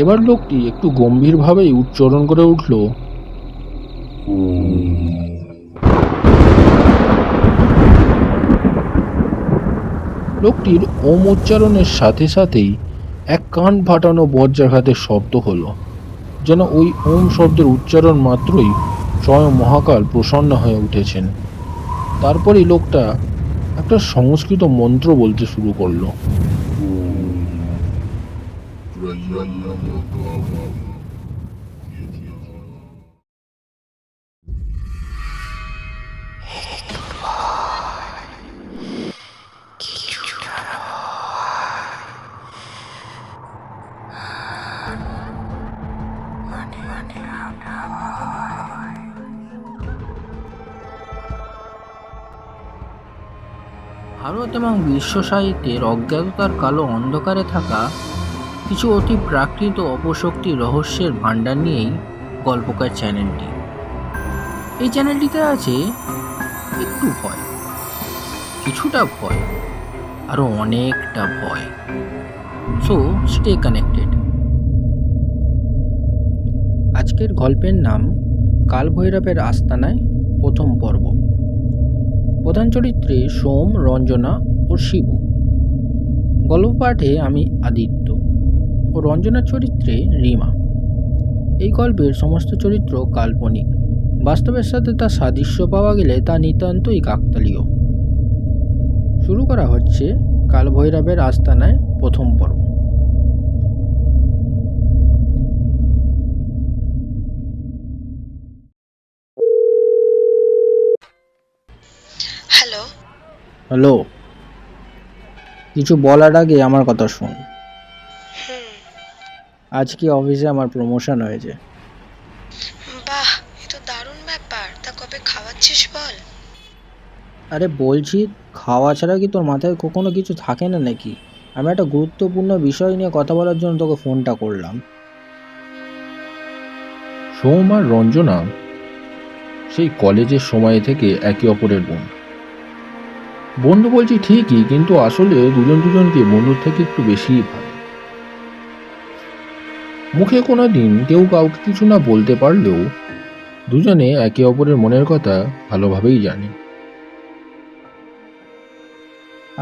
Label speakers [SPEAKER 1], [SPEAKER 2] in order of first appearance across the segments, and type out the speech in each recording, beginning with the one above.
[SPEAKER 1] এবার লোকটি একটু গম্ভীরভাবেই উচ্চারণ করে উঠল, লোকটির ওম উচ্চারণের সাথে সাথেই এক কান ফাটানো বজ্রাঘাতের শব্দ হলো, যেন ওই ওম শব্দের উচ্চারণ মাত্রই স্বয়ং মহাকাল প্রসন্ন হয়ে উঠেছেন। তারপরেই লোকটা একটা সংস্কৃত মন্ত্র বলতে শুরু করলো।
[SPEAKER 2] ভারত এবং বিশ্ব সাহিত্যের অজ্ঞাততার কালো অন্ধকারে থাকা কিছু অতি প্রাকৃত অপশক্তি রহস্যের ভাণ্ডার নিয়েই গল্পকার চ্যানেলটি। এই চ্যানেলটিতে আছে একটু ভয়, কিছুটা ভয়, আরও অনেকটা ভয়। So stay connected. আজকের গল্পের নাম কালভৈরবের আস্তানায়, প্রথম পর্ব। প্রধান চরিত্রে সোম, রঞ্জনা ও শিবু। গল্প পাঠে আমি আদিত্য ও রঞ্জনার চরিত্রে রিমা। এই গল্পের সমস্ত চরিত্র কাল্পনিক, বাস্তবের সাথে তা সাদৃশ্য পাওয়া গেলে তা নিতান্তই কাকতালীয়। শুরু করা হচ্ছে কালভৈরবের আস্তানায়, প্রথম পর্ব।
[SPEAKER 3] হ্যালো।
[SPEAKER 2] হ্যালো, কিছু বলার আগে আমার কথা শোন। আজকে অফিসে আমার প্রমোশন হয়েছে।
[SPEAKER 3] বাহ, এ তো দারুণ ব্যাপার। তা কবে খাওয়াচ্ছিস বল?
[SPEAKER 2] আরে বলছি, খাওয়া ছাড়া কি তোর মাথায় কখনো কিছু থাকে না নাকি? আমি একটা গুরুত্বপূর্ণ বিষয় নিয়ে কথা বলার জন্য তোকে ফোনটা করলাম।
[SPEAKER 1] সোম আর রঞ্জনা সেই কলেজের সময় থেকে একে অপরের বন্ধু। বন্ধু বলছি ঠিকই, কিন্তু আসলে দুজন দুজনকে বন্ধুর থেকে একটু বেশিই ভালো। মুখে কোনো দিন কেউ কাউকে কিছু না বলতে পারলেও দুজনে একে অপরের মনের কথা ভালোভাবেই জানে।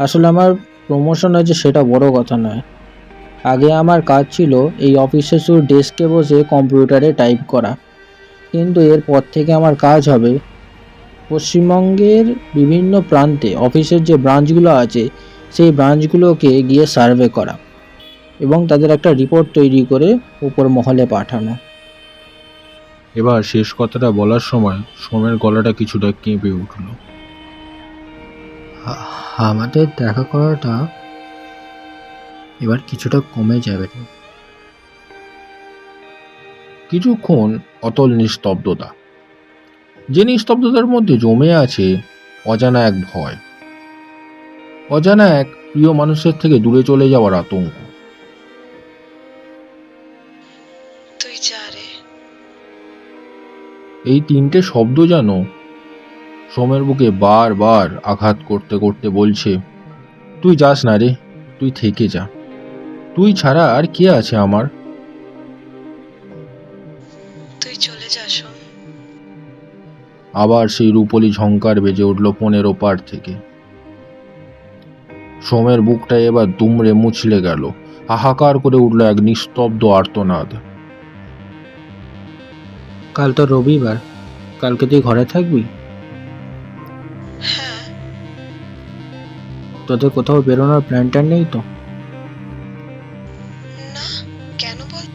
[SPEAKER 2] আসলে আমার প্রমোশন হয়েছে সেটা বড় কথা নয়। আগে আমার কাজ ছিল এই অফিসে শুধু ডেস্কে বসে কম্পিউটারে টাইপ করা, কিন্তু এরপর থেকে আমার কাজ হবে পশ্চিমবঙ্গের বিভিন্ন প্রান্তে অফিসের যে ব্রাঞ্চগুলো আছে সেই ব্রাঞ্চগুলোকে গিয়ে সার্ভে করা এবং তাদের একটা রিপোর্ট তৈরি করে উপর মহলে পাঠানো।
[SPEAKER 1] এবার শেষ কথাটা বলার সময় সোমের গলাটা কিছুটা কেঁপে উঠল।
[SPEAKER 2] আমাদের দেখা করাটা এবার কিছুটা কমে যাবে।
[SPEAKER 1] কিছুক্ষণ অতল নিস্তব্ধতা, যে নিস্তব্ধতার মধ্যে জমে আছে অজানা এক ভয়, অজানা এক প্রিয় মানুষের থেকে দূরে চলে যাওয়ার আতঙ্ক।
[SPEAKER 3] তুই যা রে।
[SPEAKER 1] এই তিনটে শব্দ যেন সোমের বুকে বারবার আঘাত করতে করতে বলছে, তুই যাস না রে, তুই থেকে যা, তুই ছাড়া আর কে আছে আমার।
[SPEAKER 3] তুই চলে যা সোম।
[SPEAKER 1] আবার সেই রূপলি ঝংকার বেজে উঠল ফোনের ওপার থেকে। সোমের বুকটা এবার দুমড়ে মুছলে গেল, হাহাকার করে উঠল এক নিস্তব্ধ আর্তনাদ।
[SPEAKER 2] কাল তো রবিবার, কালকে তুই ঘরে থাকবি?
[SPEAKER 3] হ্যাঁ।
[SPEAKER 2] তোদের কোথাও বেরোনোর প্ল্যানটা নেই তো?
[SPEAKER 3] না, কেন বল?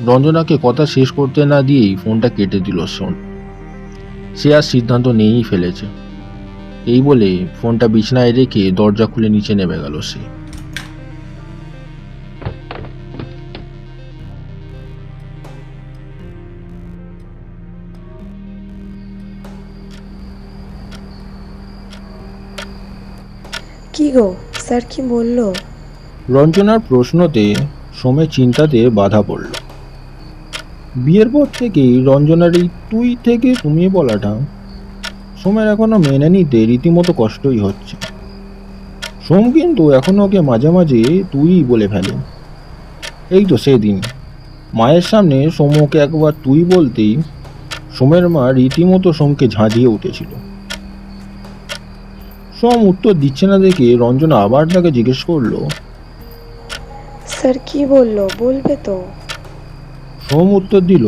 [SPEAKER 1] রঞ্জনাকে কথা শেষ করতে না দিয়েই ফোনটা কেটে দিল সোম। সে আর সিদ্ধান্ত নিয়েই ফেলেছে। এই বলে ফোনটা বিছানায় রেখে দরজা খুলে নিচে নেমে গেল সে।
[SPEAKER 4] কি গো, স্যার কি বললো?
[SPEAKER 1] রঞ্জনার প্রশ্নতে সোমের চিন্তাতে বাধা পড়ল। বিয়ের পর থেকেই রঞ্জনার এই তুই থেকে তুমি বলাটা সোমের এখনো মেনে নিতে রীতিমতো কষ্টই হচ্ছে। সোম কিন্তু এখনো ওকে মাঝে মাঝে তুই বলে ফেলে। এই তো সেদিন মায়ের সামনে সোমকে একবার তুই বলতেই সোমের মা রীতিমতো সোমকে ঝাঁঝিয়ে উঠেছিল। সোম উত্তর দিচ্ছে না দেখে রঞ্জনা আবার তাকে জিজ্ঞেস করলো।
[SPEAKER 4] স্যার কি বললো, বলবে তো?
[SPEAKER 1] সোম উত্তর দিল,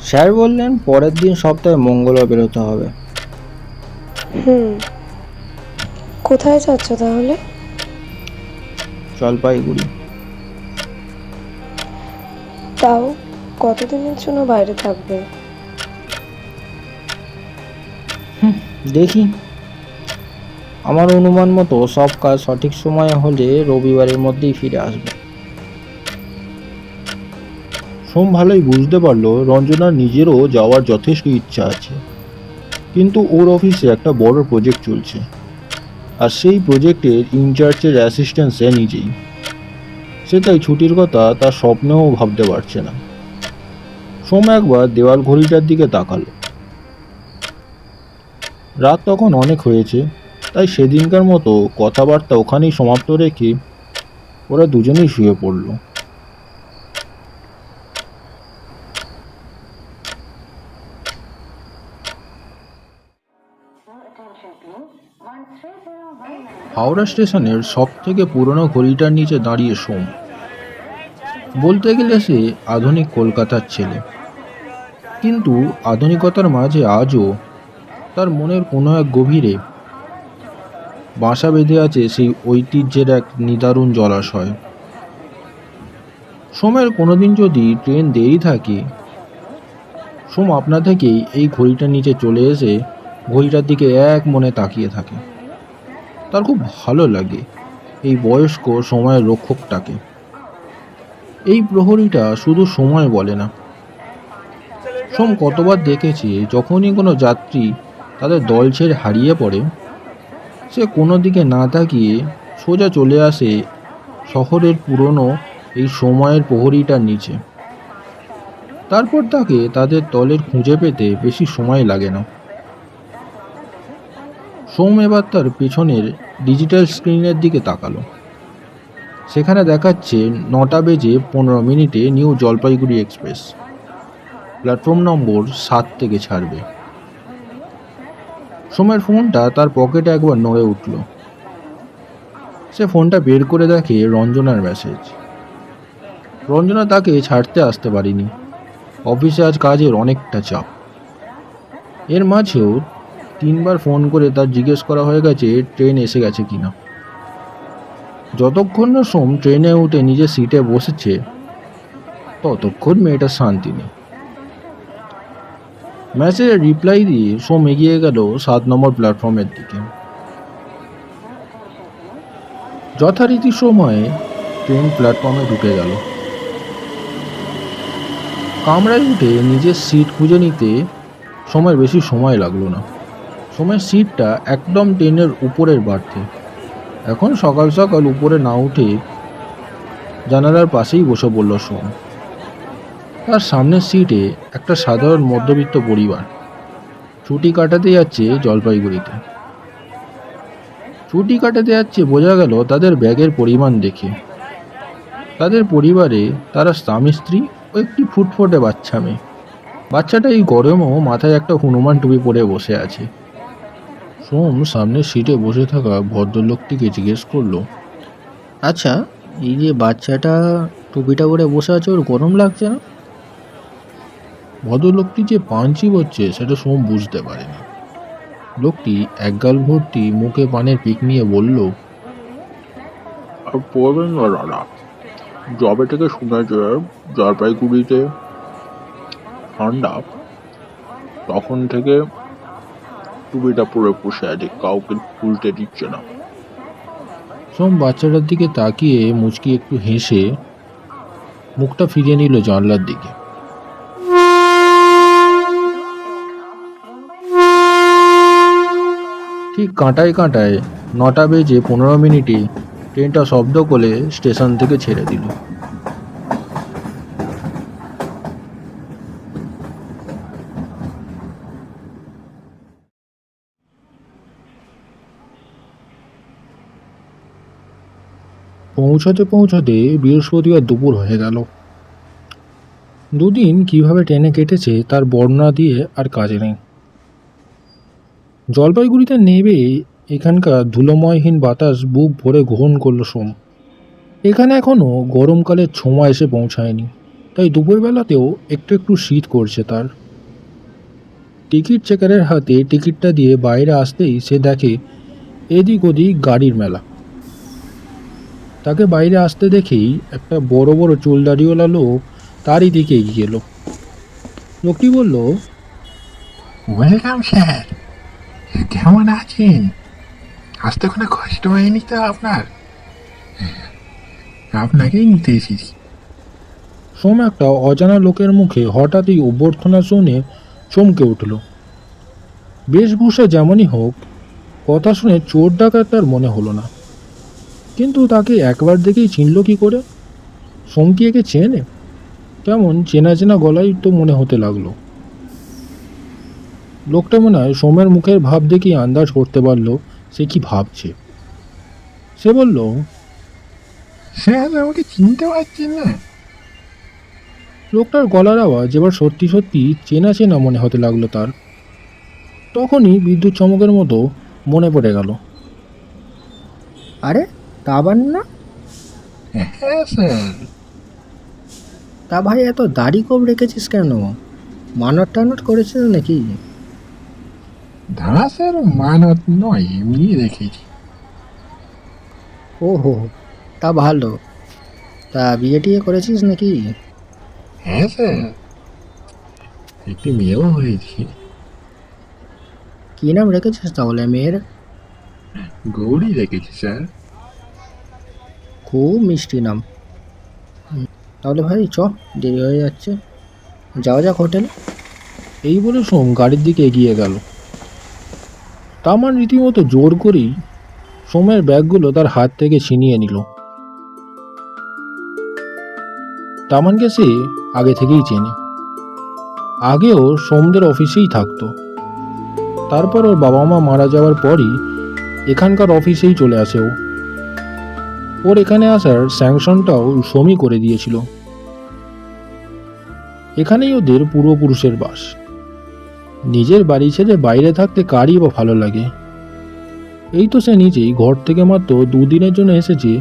[SPEAKER 2] স্যার বললেন পরের দিন সপ্তাহে মঙ্গলবার বেরোতে হবে।
[SPEAKER 4] হুম, কোথায় যাচ্ছ তাহলে?
[SPEAKER 2] জলপাইগুড়ি।
[SPEAKER 4] তাও কতদিনের জন্য বাইরে থাকবে?
[SPEAKER 2] দেখি, আমার অনুমান মতো সব কাজ সঠিক সময়ে হলে রবিবারের মধ্যেই ফিরে আসবে।
[SPEAKER 1] সোম ভালোই বুঝতে পারলো রঞ্জনার নিজেরও যাওয়ার যথেষ্ট ইচ্ছা আছে, কিন্তু ওর অফিসে একটা বড় প্রজেক্ট চলছে, আর সেই প্রজেক্টের ইনচার্জের অ্যাসিস্ট্যান্ট সে নিজেই। সে তাই ছুটির কথা তার স্বপ্নেও ভাবতে পারছে না। সোম একবার দেওয়াল ঘড়িটার দিকে তাকালো। রাত তখন অনেক হয়েছে, তাই সেদিনকার মতো কথাবার্তা ওখানেই সমাপ্ত রেখে ওরা দুজনেই শুয়ে পড়ল। হাওড়া স্টেশনের সব থেকে পুরনো ঘড়িটার নিচে দাঁড়িয়ে সোম। বলতে গেলে সে আধুনিক কলকাতার ছেলে, কিন্তু আধুনিকতার মাঝে আজও তার মনের কোনো এক গভীরে বাসা বেঁধে আছে সেই ঐতিহ্যের এক নিদারুণ জলাশয়। সোমের কোনোদিন যদি ট্রেন দেরি থাকে, সোম আপনা থেকেই এই ঘড়িটার নিচে চলে এসে ঘড়িটার দিকে এক মনে তাকিয়ে থাকে। তার খুব ভালো লাগে এই বয়স্ক সময়ের রক্ষকটাকে। এই প্রহরীটা শুধু সময় বলে না। সোম কতবার দেখেছে যখনই কোনো যাত্রী তাদের দল ছেড়ে হারিয়ে পড়ে, সে কোনো দিকে না তাকিয়ে সোজা চলে আসে শহরের পুরনো এই সময়ের প্রহরীটার নিচে। তারপর তাকে তাদের দলের খুঁজে পেতে বেশি সময় লাগে না। সোম এবার তার পেছনের ডিজিটাল স্ক্রিনের দিকে তাকালো। সেখানে দেখাচ্ছে 9:15 new Jalpaiguri express platform number 7 থেকে ছাড়বে। সোমের ফোনটা তার পকেটে একবার নড়ে উঠল। সে ফোনটা বের করে দেখে রঞ্জনার মেসেজ। রঞ্জনা তাকে ছাড়তে আসতে পারেনি, অফিসে আজ কাজের অনেকটা চাপ। এর মাঝেও 3বার ফোন করে তার জিজ্ঞেস করা হয়ে গেছে ট্রেন এসে গেছে কিনা। যতক্ষণ না সোম ট্রেনে উঠে নিজের সিটে বসেছে ততক্ষণ মেয়েটার শান্তি নেই। মেসেজের রিপ্লাই দিয়ে সোম এগিয়ে গেল 7 নম্বর প্ল্যাটফর্মের দিকে। যথারীতি সময়ে ট্রেন প্ল্যাটফর্মে ঢুকে গেল। কামরায় উঠে নিজের সিট খুঁজে নিতে সময় বেশি সময় লাগলো না। সময়ের সিটটা একদম ট্রেনের উপরের বার্থে। এখন সকাল সকাল উপরে না উঠে জানালার পাশেই বসে পড়ল সোম। তার সামনের সিটে একটা সাধারণ মধ্যবিত্ত পরিবার ছুটি কাটাতে যাচ্ছে জলপাইগুড়িতে। ছুটি কাটাতে যাচ্ছে বোঝা গেল তাদের ব্যাগের পরিমাণ দেখে। তাদের পরিবারে তারা স্বামী স্ত্রী ও একটি ফুটফুটে বাচ্চা মেয়ে। বাচ্চাটা এই গরমেও মাথায় একটা হনুমান টুপি পরে বসে আছে। সোম সামনের সিটে বসে থাকা ভদ্রলোকটিকে জিজ্ঞেস করলো,
[SPEAKER 2] আচ্ছা, এই যে বাচ্চাটা টুপিটা পরে বসে আছে, ওর গরম লাগছে না?
[SPEAKER 1] ভদ্রলোকটি যে পাঞ্চি হচ্ছে সেটা সোম বুঝতে পারেনি। লোকটি একগাল ভর্তি মুখে পানের পিক নিয়ে বলল, আর পড়বেন না দাদা, জবে থেকে শুনেছে জলপাইগুড়িতে ঠান্ডা, তখন থেকে টুপিটা পরে বসে আছে, কাউকে খুলতে দিচ্ছে না। সোম বাচ্চাটার দিকে তাকিয়ে মুচকি একটু হেসে মুখটা ফিরিয়ে নিল জানলার দিকে। ঠিক কাঁটায় কাঁটায় 9:15 ট্রেনটা শব্দ করে স্টেশন থেকে ছেড়ে দিল। পৌঁছাতে পৌঁছাতে বৃহস্পতিবার দুপুর হয়ে গেল। দুদিন কিভাবে ট্রেনে কেটেছে তার বর্ণনা দিয়ে আর কাজে নেই। জলপাইগুড়িতে নেমে এখানকার ধুলোময়হীন বাতাস বুক ভরে গ্রহণ করলো সোম। এখানে এখনো গরমকালের ছোঁয়া এসে পৌঁছায়নি, তাই দুপুরবেলাতেও একটু একটু শীত করছে তার। টিকিট চেকারের হাতে টিকিটটা দিয়ে বাইরে আসতেই সে দেখে এদিক ওদিক গাড়ির মেলা। তাকে বাইরে আসতে দেখেই একটা বড় বড় চুলদাড়িওয়ালা লোক তারই দিকে এগিয়ে এলো। লোকটি বলল,
[SPEAKER 5] ওয়েলকাম স্যার, কেমন আছেন? আসতে কোনো কষ্ট হয়নি তো আপনার? আপনাকেই নিতে এসেছি।
[SPEAKER 1] সোম একটা অজানা লোকের মুখে হঠাৎই অভ্যর্থনা শুনে চমকে উঠল। বেশভূষা যেমনই হোক, কথা শুনে চোর ডাকাত তার মনে হলো না, কিন্তু তাকে একবার দেখেই চিনল কি করে? সোম কি একে চেনে? কেমন চেনা চেনা গলায় তো মনে হতে লাগলো। লোকটা মনে হয় সোমের মুখের ভাব দেখেই আন্দাজ করতে পারল সে কি ভাবছে। সে বলল,
[SPEAKER 5] স্যার আমাকে চিনতে পারছেন না?
[SPEAKER 1] লোকটার গলার আওয়াজ এবার সত্যি সত্যি চেনা চেনা মনে হতে লাগলো তার। তখনই বিদ্যুৎ চমকের মতো মনে পড়ে গেল।
[SPEAKER 2] আরে তাবান না?
[SPEAKER 5] হ্যাঁ স্যার।
[SPEAKER 2] তা ভাই এত দাড়ি কম রেখেছিস কেন? মানত টানত করেছিস নাকি?
[SPEAKER 5] দাঁড়া স্যার, মানত নয়, এমনি রেখেছি।
[SPEAKER 2] ওহো, তা ভালো। তা বিয়ে টিয়ে করেছিস নাকি?
[SPEAKER 5] হ্যাঁ স্যার, একটি মেয়েও হয়েছে।
[SPEAKER 2] কী নাম রেখেছিস তাহলে মেয়ের?
[SPEAKER 5] গৌরী রেখেছি স্যার।
[SPEAKER 2] খুব মিষ্টি নাম। তাহলে ভাই চ, দেরি হয়ে যাচ্ছে, যাওয়া যাক হোটেলে।
[SPEAKER 1] এই বলে সোম গাড়ির দিকে এগিয়ে গেল। তামান রীতিমতো জোর করেই সোমের ব্যাগগুলো তার হাত থেকে ছিনিয়ে নিল। তামানকে সে আগে থেকেই চেনে। আগেও সোমদের অফিসেই থাকতো। তারপর ওর বাবা মা মারা যাওয়ার পরই এখানকার অফিসেই চলে আসে ও। ওর এখানে আসার স্যাংশনটাও সোমই করে দিয়েছিল। এখানেই ওদের পূর্বপুরুষের বাস। নিজের বাড়ি ছেড়ে বাইরে থাকতে কারই বা ভালো লাগে? এই তো সে নিজেই ঘর থেকে মাত্র দুদিনের জন্য এসেছে,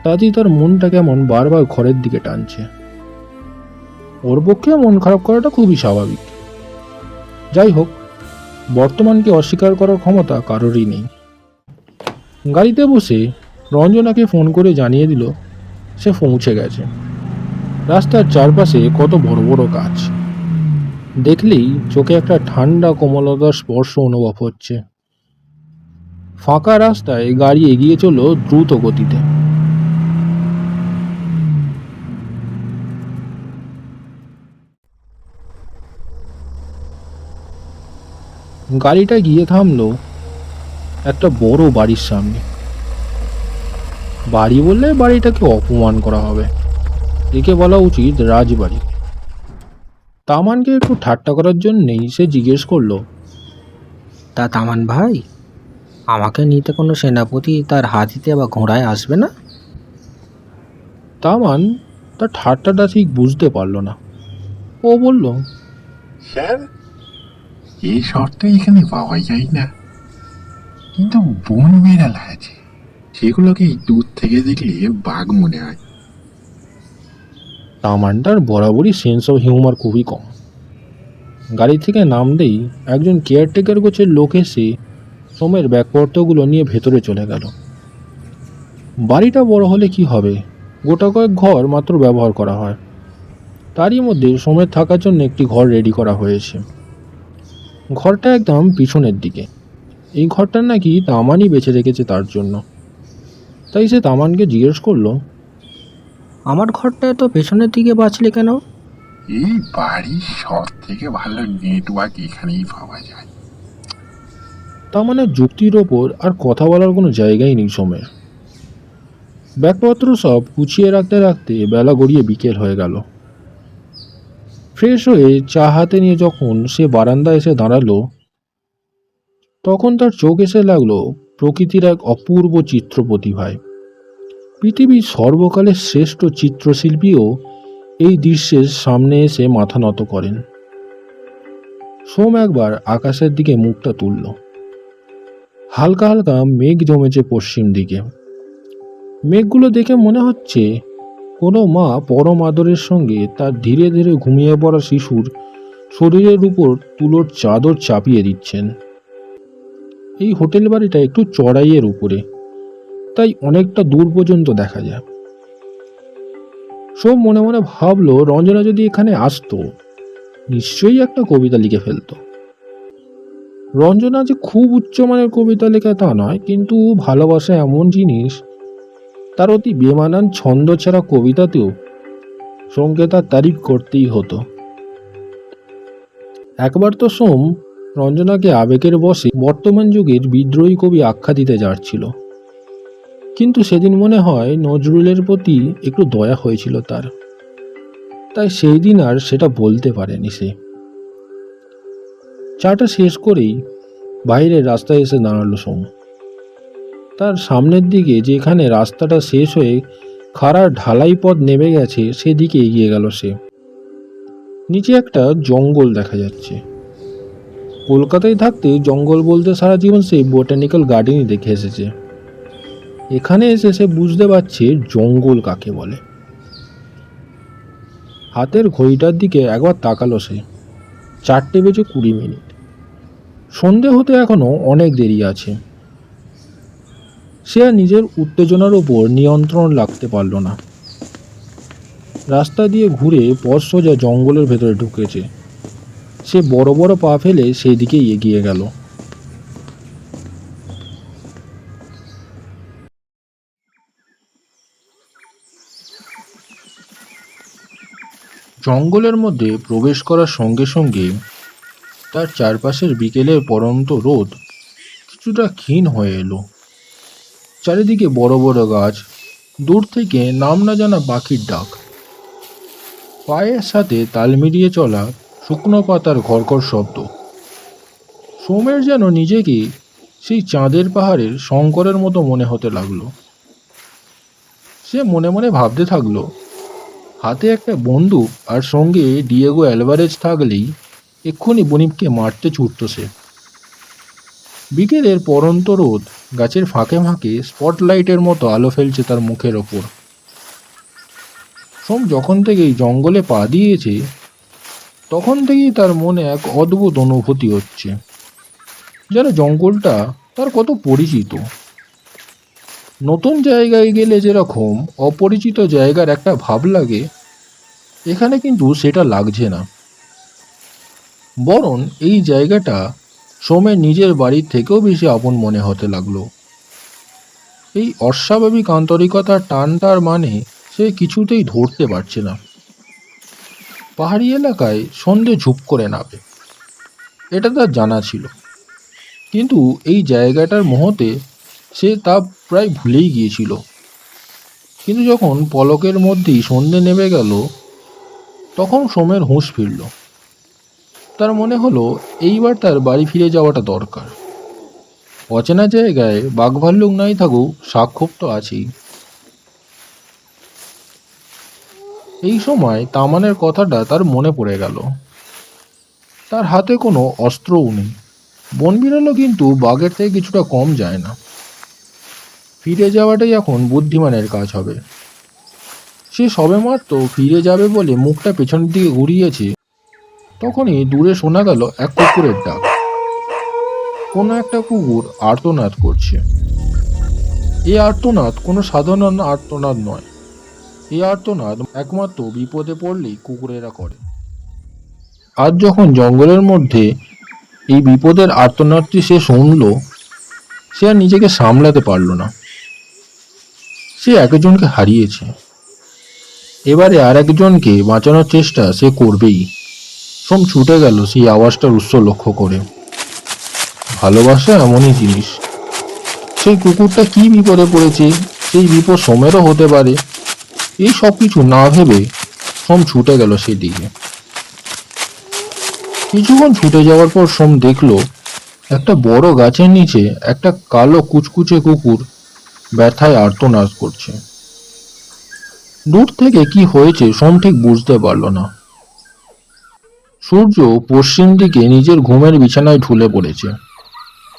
[SPEAKER 1] তাতেই তার মনটা কেমন বারবার ঘরের দিকে টানছে। ওর পক্ষে মন খারাপ করাটা খুবই স্বাভাবিক। যাই হোক, বর্তমানকে অস্বীকার করার ক্ষমতা কারোরই নেই। গাড়িতে বসে রঞ্জনাকে ফোন করে জানিয়ে দিল সে পৌঁছে গেছে। রাস্তার চারপাশে কত বড় বড় গাছ, দেখলেই চোখে একটা ঠান্ডা কোমলতার স্পর্শ অনুভব হচ্ছে। ফাঁকা রাস্তায় গাড়ি এগিয়ে চলল দ্রুত গতিতে। গাড়িটা গিয়ে থামলো একটা বড় বাড়ির সামনে। বাড়ি বললে বাড়িটাকে অপমান করা হবে, একে বলা উচিত রাজবাড়ি। তামানকে একটু ঠাট্টা করার জন্যেই সে জিজ্ঞেস করলো,
[SPEAKER 2] তা তামান ভাই, আমাকে নিতে কোনো সেনাপতি তার হাতিতে বা ঘোড়ায় আসবে না?
[SPEAKER 1] তামান তার ঠাট্টাটা ঠিক বুঝতে পারলো না। ও বলল,
[SPEAKER 5] স্যার, এই শর্ত এখানে পাওয়া যায় না, কিন্তু বন বিড়াল আছে, সেগুলোকে দূর থেকে দেখলে বাঘ মনে হয়।
[SPEAKER 1] তামানটার বরাবরই সেন্স অফ হিউমার খুবই কম। গাড়ি থেকে নামতেই একজন কেয়ারটেকার গোছের লোক এসে সোমের ব্যাগপত্রগুলো নিয়ে ভেতরে চলে গেল। বাড়িটা বড় হলে কি হবে, গোটা কয়েক ঘর মাত্র ব্যবহার করা হয়। তারই মধ্যে সোমের থাকার জন্য একটি ঘর রেডি করা হয়েছে। ঘরটা একদম পিছনের দিকে। এই ঘরটা নাকি তামানই বেছে রেখেছে তার জন্য। তাই সে তামানকে জিজ্ঞেস করলো,
[SPEAKER 2] আমার ঘরটা এত পেছনের দিকে বাঁচলে কেন?
[SPEAKER 5] এই বাড়ির সব থেকে ভালো নেটওয়ার্ক এখানেই পাওয়া যায়।
[SPEAKER 1] তামানের যুক্তির ওপর আর কথা বলার কোনো জায়গাই নেই সোমের। ব্যাগপত্র সব গুছিয়ে রাখতে রাখতে বেলা গড়িয়ে বিকেল হয়ে গেল। ফ্রেশ হয়ে চা হাতে নিয়ে যখন সে বারান্দায় এসে দাঁড়ালো, তখন তার চোখ এসে লাগলো প্রকৃতির এক অপূর্ব চিত্র প্রতিভায়। পৃথিবীর সর্বকালের শ্রেষ্ঠ চিত্রশিল্পীও এই দৃশ্যের সামনে এসে মাথা নত করেন। সোম একবার আকাশের দিকে মুখটা তুলল। হালকা হালকা মেঘ জমেছে পশ্চিম দিকে। মেঘগুলো দেখে মনে হচ্ছে কোনো মা পরম আদরের সঙ্গে তার ধীরে ধীরে ঘুমিয়ে পড়া শিশুর শরীরের উপর তুলোর চাদর চাপিয়ে দিচ্ছেন। এই হোটেল বাড়িটা একটু চড়াইয়ের উপরে, তাই অনেকটা দূর পর্যন্ত দেখা যায়। সোম মনে মনে ভাবলো, রঞ্জনা যদি এখানে আসতো নিশ্চয়ই একটা কবিতা লিখে ফেলতো। রঞ্জনা যে খুব উচ্চমানের কবিতা লেখা তা নয়, কিন্তু ভালোবাসা এমন জিনিস, তার অতি বেমানান ছন্দ ছাড়া কবিতাতেও সোমকে তার তারিফ করতেই হতো। একবার তো সোম রঞ্জনাকে আবেগের বশে বর্তমান যুগের বিদ্রোহী কবি আখ্যা দিতে যাচ্ছিল, কিন্তু সেদিন মনে হয় নজরুলের প্রতি একটু দয়া হয়েছিল তার, তাই সেই দিন আর সেটা বলতে পারেনি সে। চাটা শেষ করেই বাইরের রাস্তায় এসে দাঁড়ালো সোম। তার সামনের দিকে যেখানে রাস্তাটা শেষ হয়ে খাড়ার ঢালাই পথ নেমে গেছে সেদিকে এগিয়ে গেল সে। নিচে একটা জঙ্গল দেখা যাচ্ছে। কলকাতায় থাকতে জঙ্গল বলতে সারা জীবন সে বোটানিক্যাল গার্ডেনই দেখে এসেছে। এখানে এসে সে বুঝতে পারছে জঙ্গল কাকে বলে। হাতের ঘড়িটার দিকে একবার তাকালো সে। 4:20 সন্ধে হতে এখনো অনেক দেরি আছে। সে আর নিজের উত্তেজনার উপর নিয়ন্ত্রণ রাখতে পারল না। রাস্তা দিয়ে ঘুরে পথ সোজা জঙ্গলের ভেতরে ঢুকেছে। সে বড় বড় পা ফেলে সেই দিকে এগিয়ে গেল। জঙ্গলের মধ্যে প্রবেশ করার সঙ্গে সঙ্গে তার চারপাশের বিকেলের পড়ন্ত রোদ কিছুটা ক্ষীণ হয়ে এলো। চারিদিকে বড় বড় গাছ, দূর থেকে নাম না জানা পাখির ডাক, পায়ের সাথে তাল মিলিয়ে চলা শুকনো পাতার ঘরঘর শব্দ। সোমের যেন নিজেকে সেই চাঁদের পাহাড়ের শঙ্করের মতো মনে হতে লাগলো। সে মনে মনে ভাবতে থাকলো, হাতে একটা বন্দুক আর সঙ্গে ডিয়েগো অ্যালভারেজ থাকলেই এক্ষুনি বনিপকে মারতে ছুটত সে। বিকেলের পরন্ত রোদ গাছের ফাঁকে ফাঁকে স্পটলাইটের মতো আলো ফেলছে তার মুখের ওপর। সোম যখন থেকেই জঙ্গলে পা দিয়েছে তখন থেকেই তার মনে এক অদ্ভুত অনুভূতি হচ্ছে, যেন জঙ্গলটা তার কত পরিচিত। নতুন জায়গায় গেলে যেরকম অপরিচিত জায়গার একটা ভাব লাগে, এখানে কিন্তু সেটা লাগছে না। বরং এই জায়গাটা সোমের নিজের বাড়ির থেকেও বেশি আপন মনে হতে লাগলো। এই অস্বাভাবিক আন্তরিকতার টানটার মানে সে কিছুতেই ধরতে পারছে না। পাহাড়ি এলাকায় সন্ধে ঝুপ করে নামে, এটা তার জানা ছিল, কিন্তু এই জায়গাটার মোহতে সে তা প্রায় ভুলেই গিয়েছিল। কিন্তু যখন পলকের মধ্যেই সন্ধে নেমে গেল তখন সোমের হুঁশ ফিরল। তার মনে হলো এইবার তার বাড়ি ফিরে যাওয়াটা দরকার। অচেনা জায়গায় বাঘভাল্লুক নাই থাকুক, সাক্ষোভ তো আছেই। এই সময় তামানের কথাটা তার মনে পড়ে গেল। তার হাতে কোনো অস্ত্রও নেই। বন বিড়ালও কিন্তু বাঘের থেকে কিছুটা কম যায় না। ফিরে যাওয়াটাই এখন বুদ্ধিমানের কাজ হবে। সে সবেমাত্র ফিরে যাবে বলে মুখটা পেছনের দিকে ঘুরিয়েছে, তখনই দূরে শোনা গেল এক কুকুরের ডাক। কোনো একটা কুকুর আর্তনাদ করছে। এই আর্তনাদ কোনো সাধারণ আর্তনাদ নয়। এই আর্তনাদ একমাত্র বিপদে পড়লেই কুকুরেরা করে। আজ যখন জঙ্গলের মধ্যে এই বিপদের আর্তনাদটি সে শুনল, সে আর নিজেকে সামলাতে পারল না। সে একজনকে হারিয়েছে, এবারে আর একজনকে বাঁচানোর চেষ্টা সে করবেই। সোম ছুটে গেল সেই আওয়াজটার উৎস লক্ষ্য করে। ভালোবাসা এমনই জিনিস। সেই কুকুরটা কি বিপদে পড়েছে, সেই বিপদ সোমেরও হতে পারে, এই সব কিছু না ভেবে সোম ছুটে গেল সেদিকে। কিছুক্ষণ ছুটে যাওয়ার পর সোম দেখল একটা বড় গাছের নিচে একটা কালো কুচকুচে কুকুর ব্যথায় আর্তনাদ করছে। দূর থেকে কি হয়েছে সোম ঠিক বুঝতে পারল না। সূর্য পশ্চিম দিকে নিজের ঘুমের বিছানায় ঢুলে পড়েছে।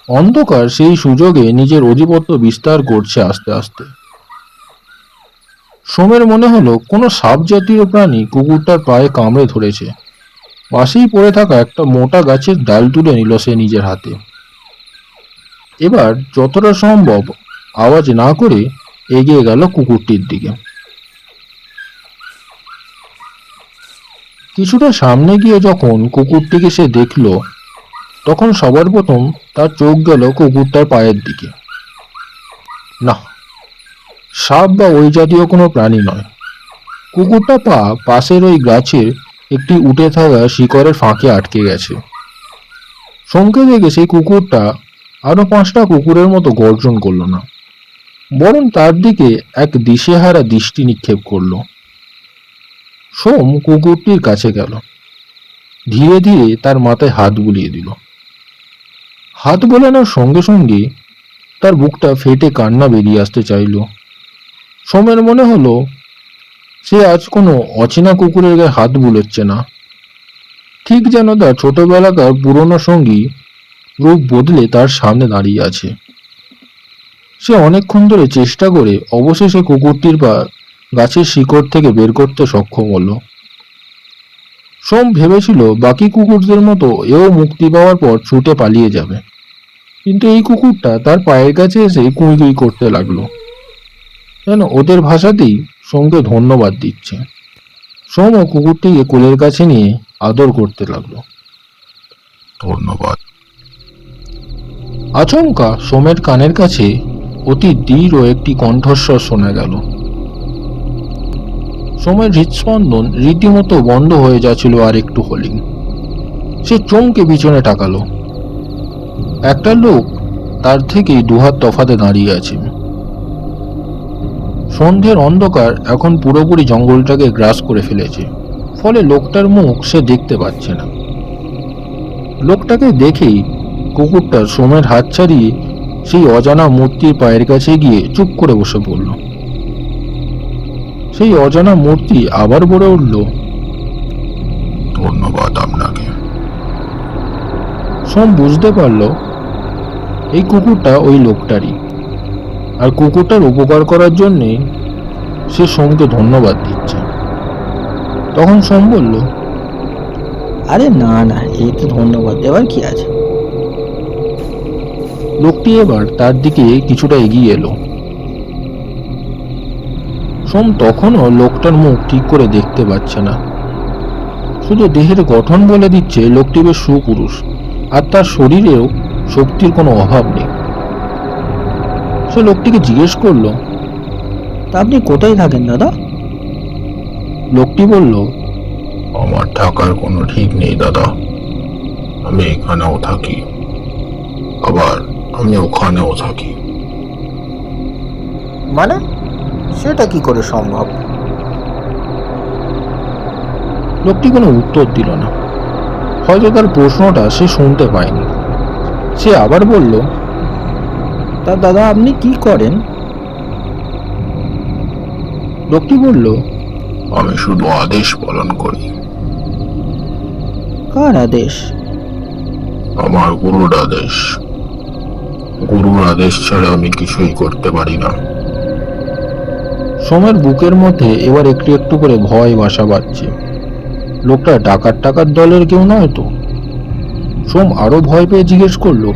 [SPEAKER 1] অন্ধকার সেই সুযোগে নিজের আধিপত্য বিস্তার করছে আস্তে আস্তে। সোমের মনে হলো কোনো সাপ জাতীয় প্রাণী কুকুরটার পায়ে কামড়ে ধরেছে। পাশেই পড়ে থাকা একটা মোটা গাছের ডাল তুলে নিল সে নিজের হাতে। এবার যতটা সম্ভব আওয়াজ না করে এগিয়ে গেল কুকুরটির দিকে। কিছুটা সামনে গিয়ে যখন কুকুরটিকে সে দেখল, তখন সবার প্রথম তার চোখ গেল কুকুরটার পায়ের দিকে। না, সাপ বা ওই জাতীয় কোনো প্রাণী নয়। কুকুরটা পা পাশের ওই গাছের একটি উঠে থাকা শিকড়ের ফাঁকে আটকে গেছে। সোমকে দেখে সেই কুকুরটা আরো 5টা কুকুরের মতো গর্জন করল না, বরং তার দিকে এক দিশেহারা দৃষ্টি নিক্ষেপ করল। সোম কুকুরটির কাছে গেল, ধীরে ধীরে তার মাথায় হাত বুলিয়ে দিল। হাত বোলানোর সঙ্গে সঙ্গে তার বুকটা ফেটে কান্না বেরিয়ে আসতে চাইল। সোমের মনে হলো সে আজ কোনো অচেনা কুকুরের গায়ে হাত বুলোচ্ছে না, ঠিক যেন তার ছোটবেলাকার পুরনো সঙ্গী রূপ বদলে তার সামনে দাঁড়িয়ে আছে। সে অনেকক্ষণ ধরে চেষ্টা করে অবশেষে কুকুরটির পা গাছের শিকড় থেকে বের করতে সক্ষম হলো। সোম ভেবেছিল বাকি কুকুরদের মতো এও মুক্তি পাওয়ার পর ছুটে পালিয়ে যাবে, কিন্তু এই কুকুরটা তার পায়ের কাছে এসে কুই কুই করতে লাগলো, যেন ওদের ভাষাতেই সোমকে ধন্যবাদ দিচ্ছে। সোম ও কুকুরটিকে কোলের কাছে নিয়ে আদর করতে লাগলো।
[SPEAKER 5] ধন্যবাদ।
[SPEAKER 1] আচমকা সোমের কানের কাছে অতি দৃঢ় একটি কণ্ঠস্বর শোনা গেল। সোমের হৃদস্পন্দন রীতিমতো বন্ধ হয়ে যাচ্ছিল আর একটু হলেই। সে চমকে পিছনে তাকালো। একটা লোক তার থেকেই দুহাত তফাতে দাঁড়িয়ে আছে। সন্ধ্যের অন্ধকার এখন পুরোপুরি জঙ্গলটাকে গ্রাস করে ফেলেছে, ফলে লোকটার মুখ সে দেখতে পাচ্ছে না। লোকটাকে দেখেই কুকুরটা সোমের হাত ছাড়িয়ে সেই অজানা মূর্তির পায়ের কাছে গিয়ে চুপ করে বসে পড়ল। সেই অজানা মূর্তি আবার বলে উঠল,
[SPEAKER 5] ধন্যবাদ আপনাকে।
[SPEAKER 1] সোম বুঝতে পারল এই কুকুরটা ওই লোকটারই, আর কুকুরটার উপকার করার জন্যে সে সোমকে ধন্যবাদ দিচ্ছে। তখন সোম বলল,
[SPEAKER 2] আরে না না, এতে ধন্যবাদ দেওয়ার কি আছে।
[SPEAKER 1] লোকটি এবার তার দিকে কিছুটা এগিয়ে এলো। সোম তখনও লোকটার মুখ ঠিক করে দেখতে পাচ্ছে না, শুধু দেহের গঠন বলে দিচ্ছে লোকটি বেশ সুপুরুষ, আর তার শরীরেও শক্তির কোনো অভাব নেই। সে লোকটিকে জিজ্ঞেস করলো,
[SPEAKER 2] তা আপনি কোথায় থাকেন দাদা?
[SPEAKER 1] লোকটি বলল,
[SPEAKER 5] আমার থাকার কোনো ঠিক নেই দাদা। আমি এখানেও থাকি, আবার আমি ওখানেও থাকি।
[SPEAKER 2] মানে সেটা কি করে সম্ভব?
[SPEAKER 1] লোকটি কোনো উত্তর দিল না, হয়তো তার প্রশ্নটা সে শুনতে পায়নি। সে আবার বলল,
[SPEAKER 2] তা দাদা আপনি কি করেন?
[SPEAKER 1] লোকটি বলল,
[SPEAKER 5] আমি শুধু আদেশ পালন করি।
[SPEAKER 2] কার আদেশ?
[SPEAKER 5] আমার গুরুর আদেশ। গুরুর আদেশ ছাড়া আমি কিছুই করতে পারি না।
[SPEAKER 1] সোমের বুকের মধ্যে এবার একটু একটু করে ভয় বাসা বাঁধছে। লোকটা ডাকাত দলের কেউ নয় তো? সোম আরো ভয় পেয়ে জিজ্ঞেস করলো,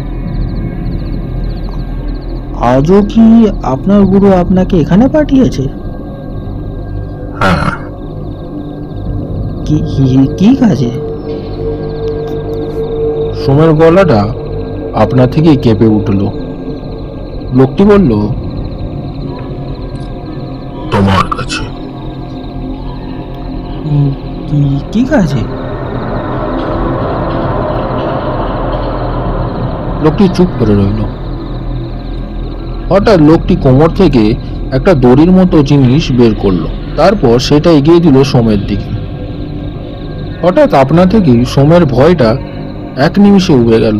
[SPEAKER 2] আজও কি আপনার গুরু আপনাকে এখানে পাঠিয়েছে?
[SPEAKER 5] হ্যাঁ,
[SPEAKER 2] কি কাজে?
[SPEAKER 1] সোমের গলাটা আপনা থেকেই কেঁপে উঠল। লোকটি বলল,
[SPEAKER 5] তোমার কাছে।
[SPEAKER 2] কি কাজে?
[SPEAKER 1] লোকটি চুপ করে রইল। হঠাৎ লোকটি কোমর থেকে একটা দড়ির মতো জিনিস বের করলো, তারপর সেটা এগিয়ে দিল সোমের দিকে। হঠাৎ আপনা থেকেই সোমের ভয়টা এক নিমিষে উবে গেল।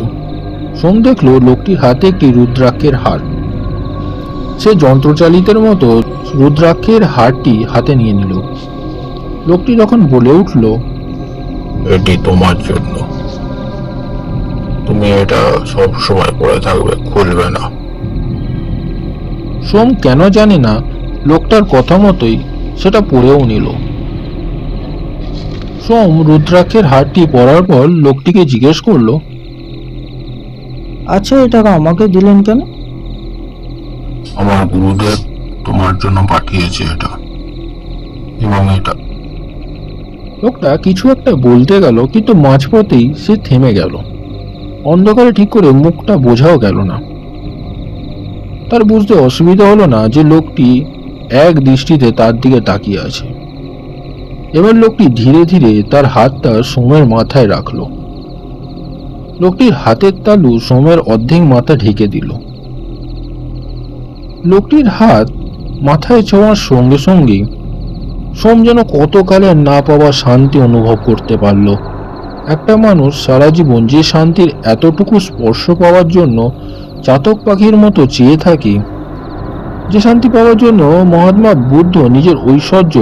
[SPEAKER 1] সোম দেখলো লোকটির হাতে একটি রুদ্রাক্ষের হার। সে যন্ত্রচালিতের মতো রুদ্রাক্ষের হারটি হাতে নিয়ে নিল। লোকটি তখন বলে উঠল,
[SPEAKER 6] এটি তোমার জন্য, তুমি এটা সব সময় পরে থাকবে, খুলবে না।
[SPEAKER 1] সোম কেন জানে না লোকটার কথা মতোই সেটা পরেও নিল। সোম রুদ্রাক্ষের হারটি পরার পর লোকটিকে জিজ্ঞেস করলো,
[SPEAKER 2] আচ্ছা, এটা আমাকে দিলেন কেন?
[SPEAKER 6] আমার গুরুদেব তোমার জন্য পাঠিয়েছে এটা এবং এটা।
[SPEAKER 1] লোকটা কিছু একটা বলতে গেল, কিন্তু মাঝপথেই সে থেমে গেল। অন্ধকারে ঠিক করে মুখটা বোঝাও গেল না। তার বুঝতে অসুবিধা হলো না যে লোকটি এক দৃষ্টিতে তার দিকে তাকিয়ে আছে। এবার লোকটি ধীরে ধীরে তার হাতটা সোমের মাথায় রাখলো। লোকটির হাতের তালু সোমের অর্ধেক মাথা ঢেকে দিল। লোকটির হাত মাথায় ছোঁয়ার সঙ্গে সঙ্গে সোম যেন কতকালের না পাওয়া শান্তি অনুভব করতে পারল। একটা মানুষ সারা জীবন যে শান্তির এতটুকু স্পর্শ পাওয়ার জন্য চাতক পাখির মতো চেয়ে থাকে, যে শান্তি পাওয়ার জন্য মহাত্মা বুদ্ধ নিজের ঐশ্বর্য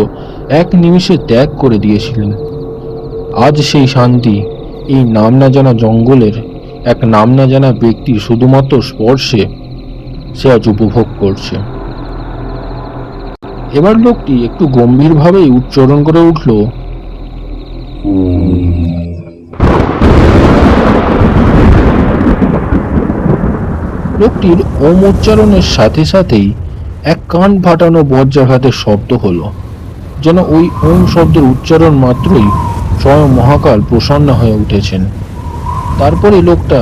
[SPEAKER 1] এক নিমিষে ত্যাগ করে দিয়েছিলেন, আজ সেই শান্তি এই নাম না জানা জঙ্গলের এক নাম না জানা ব্যক্তির শুধুমাত্র স্পর্শে সে আজ উপভোগ করছে। এবার লোকটি একটু গম্ভীরভাবেই উচ্চারণ করে উঠল, লোকটির ওম উচ্চারণের সাথে সাথেই এক কান ফাটানো বজ্রাঘাতের শব্দ হলো, যেন ওই ওম শব্দের উচ্চারণ মাত্রই স্বয়ং মহাকাল প্রসন্ন হয়ে উঠেছেন। তারপরে লোকটা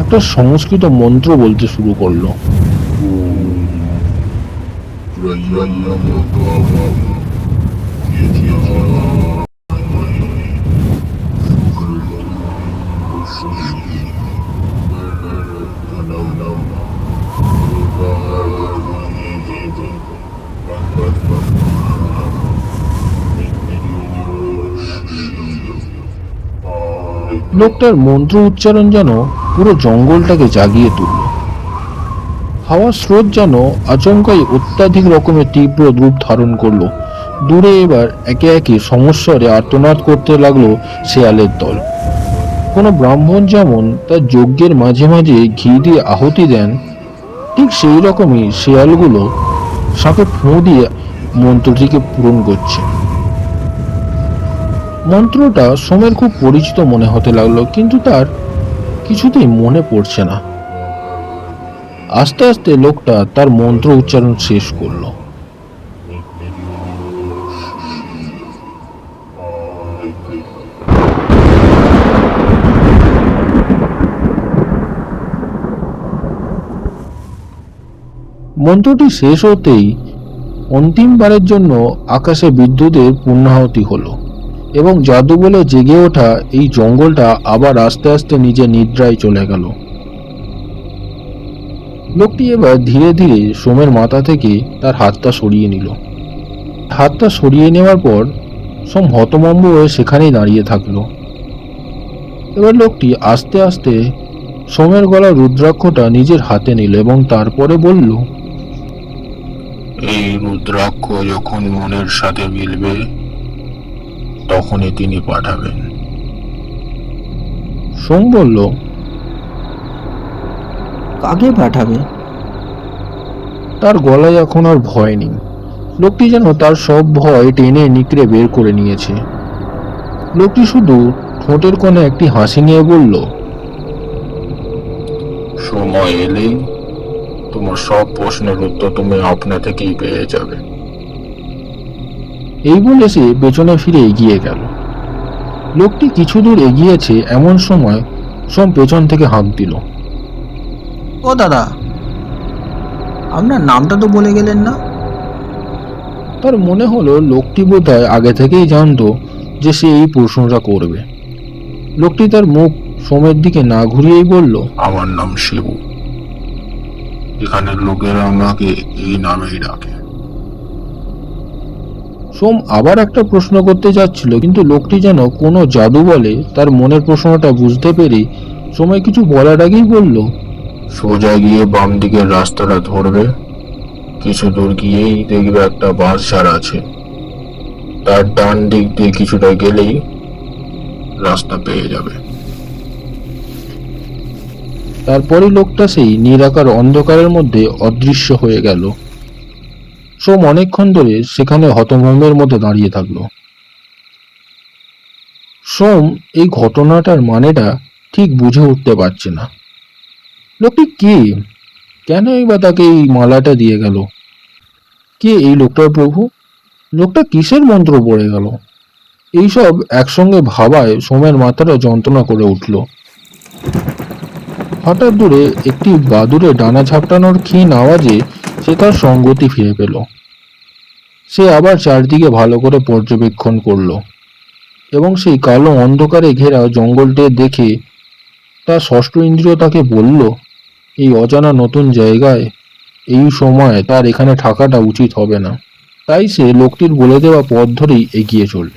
[SPEAKER 1] একটা সংস্কৃত মন্ত্র বলতে শুরু করলো। লোকটার মন্ত্র উচ্চারণ যেন পুরো জঙ্গলটাকে জাগিয়ে তুলল। হাওয়ার স্রোত যেন আচমকাই অত্যাধিক রকমের তীব্র রূপ ধারণ করলো। দূরে এবার একে একে সমস্বরে আর্তনাদ করতে লাগলো শেয়ালের দল। কোনো ব্রাহ্মণ যেমন তার যজ্ঞের মাঝে মাঝে ঘি দিয়ে আহুতি দেন, ঠিক সেই রকমই শেয়ালগুলো সাপে ফুঁ দিয়ে মন্ত্রটিকে পূরণ করছে। মন্ত্রটা সোমের খুব পরিচিত মনে হতে লাগলো, কিন্তু তার কিছুতেই মনে পড়ছে না। আস্তে আস্তে লোকটা তার মন্ত্র উচ্চারণ শেষ করলো। মন্ত্রটি শেষ হতেই অন্তিমবারের জন্য আকাশে বিদ্যুতের পূর্ণাহুতি হলো এবং জাদু বলে জেগে ওঠা এই জঙ্গলটা আবার আস্তে আস্তে নিজের নিদ্রায় চলে গেল। লোকটি এবার ধীরে ধীরে সোমের মাথা থেকে তার হাতটা সরিয়ে নিল। হাতটা সরিয়ে নেওয়ার পর সোম হতভম্ব হয়ে সেখানেই দাঁড়িয়ে থাকলো। এবার লোকটি আস্তে আস্তে সোমের গলার রুদ্রাক্ষটা নিজের হাতে নিল এবং তারপরে বলল,
[SPEAKER 6] এই রুদ্রাক্ষ যখন মনের সাথে মিলবে তখনই তিনি পাঠাবেন।
[SPEAKER 1] সোম বলল,
[SPEAKER 2] কাকে পাঠাবে?
[SPEAKER 1] তার গলায় এখন আর ভয় নেই। লোকটি যেন তার সব ভয় টেনে নিকড়ে বের করে নিয়েছে। লোকটি শুধু ঠোঁটের কোণে একটি হাসি নিয়ে বলল,
[SPEAKER 6] সময় এলেই তোমার সব প্রশ্নের উত্তর তুমি আপনা থেকেই পেয়ে যাবে।
[SPEAKER 1] এই বলে সে পেছনে ফিরে এগিয়ে গেল। লোকটি কিছু দূর এগিয়েছে এমন সময় সোম পেছন থেকে হাঁক দিল,
[SPEAKER 2] ও দাদা, আপনার নামটা তো বলে গেলেন না।
[SPEAKER 1] তার মনে হলো লোকটি বোধহয় আগে থেকেই জানতো যে সে এই প্রশ্নটা করবে। লোকটি তার মুখ সোমের দিকে না ঘুরিয়েই বলল,
[SPEAKER 6] আমার নাম শিবু, এখানের লোকেরা আমাকে এই নামেই ডাকে।
[SPEAKER 1] সোম আবার একটা প্রশ্ন করতে যাচ্ছিল, কিন্তু লোকটি যেন কোনো জাদু বলে তার মনের প্রশ্নটা বুঝতে পেরে সোমে কিছু বলার আগেই বলল,
[SPEAKER 6] সোজা গিয়ে বাম দিকের রাস্তাটা ধরবে, কিছু দূর গিয়েই দেখবে একটা বাঁশঝাড় আছে। তার ডান দিক দিয়ে কিছুটা গেলেই রাস্তা পেয়ে যাবে।
[SPEAKER 1] তারপরই লোকটা সেই নিরাকার অন্ধকারের মধ্যে অদৃশ্য হয়ে গেল। সোম অনেকক্ষণ ধরে সেখানে হতভম্বের মতো দাঁড়িয়ে থাকলো। সোম এই ঘটনাটার মানেটা ঠিক বুঝে উঠতে পারছে না। লোকটি কে? কেনই বা তাকে এই মালাটা দিয়ে গেল? কে এই লোকটার প্রভু? লোকটা কিসের মন্ত্র পড়ে গেল? এইসব একসঙ্গে ভাবায় সোমের মাথাটা যন্ত্রণা করে উঠল। হঠাৎ দূরে একটি বাদুড়ে ডানা ঝাপটানোর ক্ষীণ আওয়াজে সে তার সঙ্গতি ফিরে পেল। সে আবার চারদিকে ভালো করে পর্যবেক্ষণ করলো এবং সেই কালো অন্ধকারে ঘেরা জঙ্গলটি দেখে তার ষষ্ঠ ইন্দ্রিয় তাকে বলল, এই অজানা নতুন জায়গায় এই সময় তার এখানে থাকাটা উচিত হবে না। তাই সে লোকটির বলে দেওয়া পথ ধরেই এগিয়ে চলল।